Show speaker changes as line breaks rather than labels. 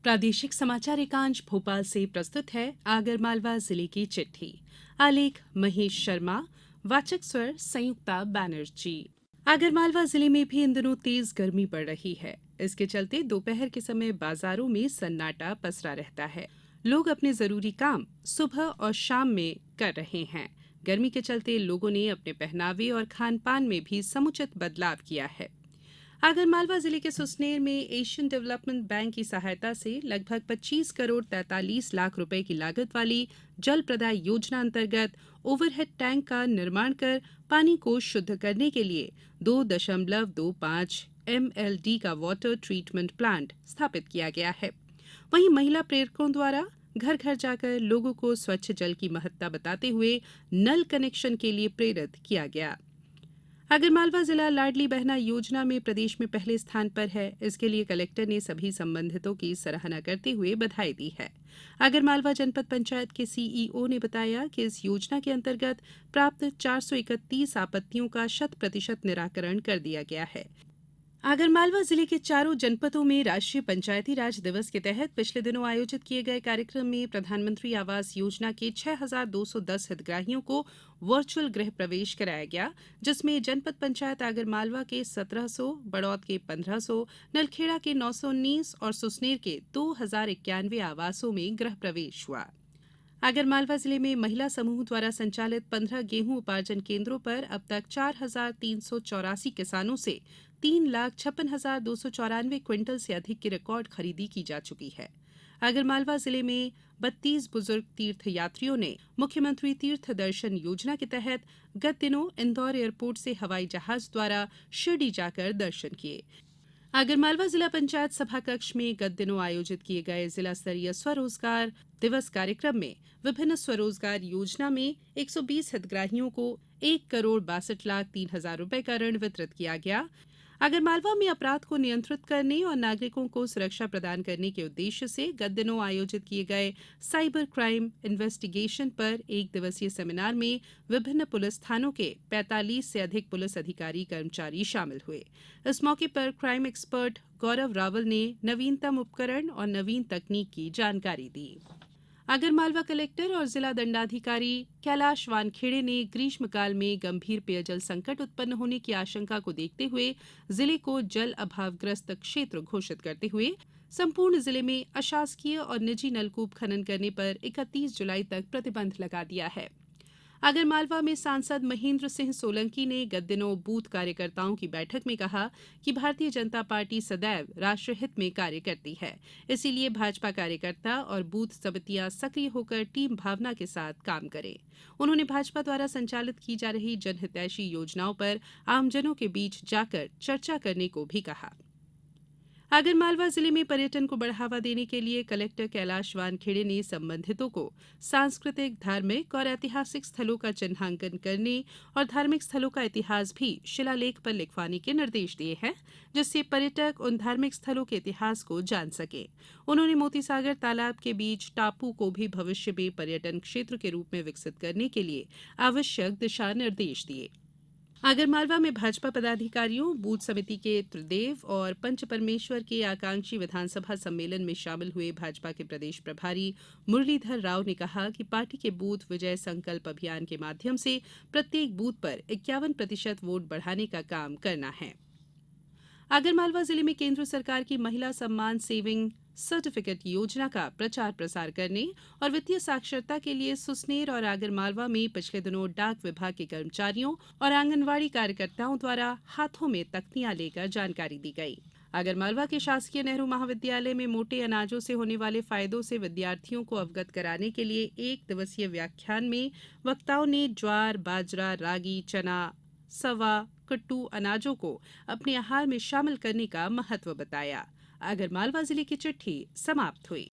प्रादेशिक समाचार एकांश भोपाल से प्रस्तुत है आगरमालवा जिले की चिट्ठी। आलेख महेश शर्मा। वाचक स्वर संयुक्ता बैनर्जी। आगरमालवा जिले में भी इन दिनों तेज गर्मी पड़ रही है। इसके चलते दोपहर के समय बाजारों में सन्नाटा पसरा रहता है। लोग अपने जरूरी काम सुबह और शाम में कर रहे हैं। गर्मी के चलते लोगों ने अपने पहनावे और खान पान में भी समुचित बदलाव किया है। आगरमालवा जिले के सुसनेर में एशियन डेवलपमेंट बैंक की सहायता से लगभग 25 करोड़ 43 लाख रुपए की लागत वाली जल प्रदाय योजना अंतर्गत ओवरहेड टैंक का निर्माण कर पानी को शुद्ध करने के लिए 2.25 MLD का वाटर ट्रीटमेंट प्लांट स्थापित किया गया है। वहीं महिला प्रेरकों द्वारा घर घर जाकर लोगों को स्वच्छ जल की महत्ता बताते हुए नल कनेक्शन के लिए प्रेरित किया गया। आगरमालवा जिला लाडली बहना योजना में प्रदेश में पहले स्थान पर है। इसके लिए कलेक्टर ने सभी संबंधितों की सराहना करते हुए बधाई दी है। आगरमालवा जनपद पंचायत के सीईओ ने बताया कि इस योजना के अंतर्गत प्राप्त 431 आपत्तियों का 100% निराकरण कर दिया गया है। आगरमालवा जिले के चारों जनपदों में राष्ट्रीय पंचायती राज दिवस के तहत पिछले दिनों आयोजित किए गए कार्यक्रम में प्रधानमंत्री आवास योजना के 6,210 हितग्राहियों को वर्चुअल गृह प्रवेश कराया गया, जिसमें जनपद पंचायत आगरमालवा के 1,700, बड़ौद के 1,500, नलखेड़ा के 919 और सुसनेर के 2,091 आवासों में गृह प्रवेश हुआ। आगरमालवा जिले में महिला समूह द्वारा संचालित 15 गेहूं उपार्जन केंद्रों पर अब तक 4,384 किसानों से 3,56,294 क्विंटल से अधिक की रिकॉर्ड खरीदी की जा चुकी है। आगरमालवा जिले में 32 बुजुर्ग तीर्थ यात्रियों ने मुख्यमंत्री तीर्थ दर्शन योजना के तहत गत दिनों इंदौर एयरपोर्ट से हवाई जहाज द्वारा शिरडी जाकर दर्शन किए। आगरमालवा जिला पंचायत सभाकक्ष में गत दिनों आयोजित किए गए जिला स्तरीय स्वरोजगार दिवस कार्यक्रम में विभिन्न स्वरोजगार योजना में 120 हितग्राहियों को 1,62,03,000 रुपए का ऋण वितरित किया गया। आगरमालवा में अपराध को नियंत्रित करने और नागरिकों को सुरक्षा प्रदान करने के उद्देश्य से गत दिनों आयोजित किए गए साइबर क्राइम इन्वेस्टिगेशन पर एक दिवसीय सेमिनार में विभिन्न पुलिस थानों के 45 से अधिक पुलिस अधिकारी कर्मचारी शामिल हुए। इस मौके पर क्राइम एक्सपर्ट गौरव रावल ने नवीनतम उपकरण और नवीन तकनीक की जानकारी दी। आगरमालवा कलेक्टर और जिला दंडाधिकारी कैलाश वानखेड़े ने ग्रीष्मकाल में गंभीर पेयजल संकट उत्पन्न होने की आशंका को देखते हुए जिले को जल अभावग्रस्त क्षेत्र घोषित करते हुए संपूर्ण जिले में अशासकीय और निजी नलकूप खनन करने पर 31 जुलाई तक प्रतिबंध लगा दिया है। आगरमालवा में सांसद महेंद्र सिंह सोलंकी ने गत दिनों बूथ कार्यकर्ताओं की बैठक में कहा कि भारतीय जनता पार्टी सदैव राष्ट्रहित में कार्य करती है, इसीलिए भाजपा कार्यकर्ता और बूथ समितियां सक्रिय होकर टीम भावना के साथ काम करें। उन्होंने भाजपा द्वारा संचालित की जा रही जनहितैषी योजनाओं पर आमजनों के बीच जाकर चर्चा करने को भी कहा। आगरमालवा जिले में पर्यटन को बढ़ावा देने के लिए कलेक्टर कैलाश वानखेड़े ने संबंधितों को सांस्कृतिक, धार्मिक और ऐतिहासिक स्थलों का चिन्हांकन करने और धार्मिक स्थलों का इतिहास भी शिलालेख पर लिखवाने के निर्देश दिए हैं, जिससे पर्यटक उन धार्मिक स्थलों के इतिहास को जान सके। उन्होंने मोतीसागर तालाब के बीच टापू को भी भविष्य में पर्यटन क्षेत्र के रूप में विकसित करने के लिए आवश्यक दिशा निर्देश दिए। आगरमालवा में भाजपा पदाधिकारियों, बूथ समिति के त्रिदेव और पंच परमेश्वर के आकांक्षी विधानसभा सम्मेलन में शामिल हुए भाजपा के प्रदेश प्रभारी मुरलीधर राव ने कहा कि पार्टी के बूथ विजय संकल्प अभियान के माध्यम से प्रत्येक बूथ पर 51% वोट बढ़ाने का काम करना है। आगरमालवा जिले में केंद्र सरकार की महिला सम्मान सेविंग सर्टिफिकेट योजना का प्रचार प्रसार करने और वित्तीय साक्षरता के लिए सुसनेर और आगरमालवा में पिछले दिनों डाक विभाग के कर्मचारियों और आंगनवाड़ी कार्यकर्ताओं द्वारा हाथों में तख्तियां लेकर जानकारी दी गई। आगरमालवा के शासकीय नेहरू महाविद्यालय में मोटे अनाजों से होने वाले फायदों से विद्यार्थियों को अवगत कराने के लिए एक दिवसीय व्याख्यान में वक्ताओं ने ज्वार, बाजरा, रागी, चना, सवा, कट्टू अनाजों को अपने आहार में शामिल करने का महत्व बताया। आगरमालवा जिले की चिट्ठी समाप्त हुई।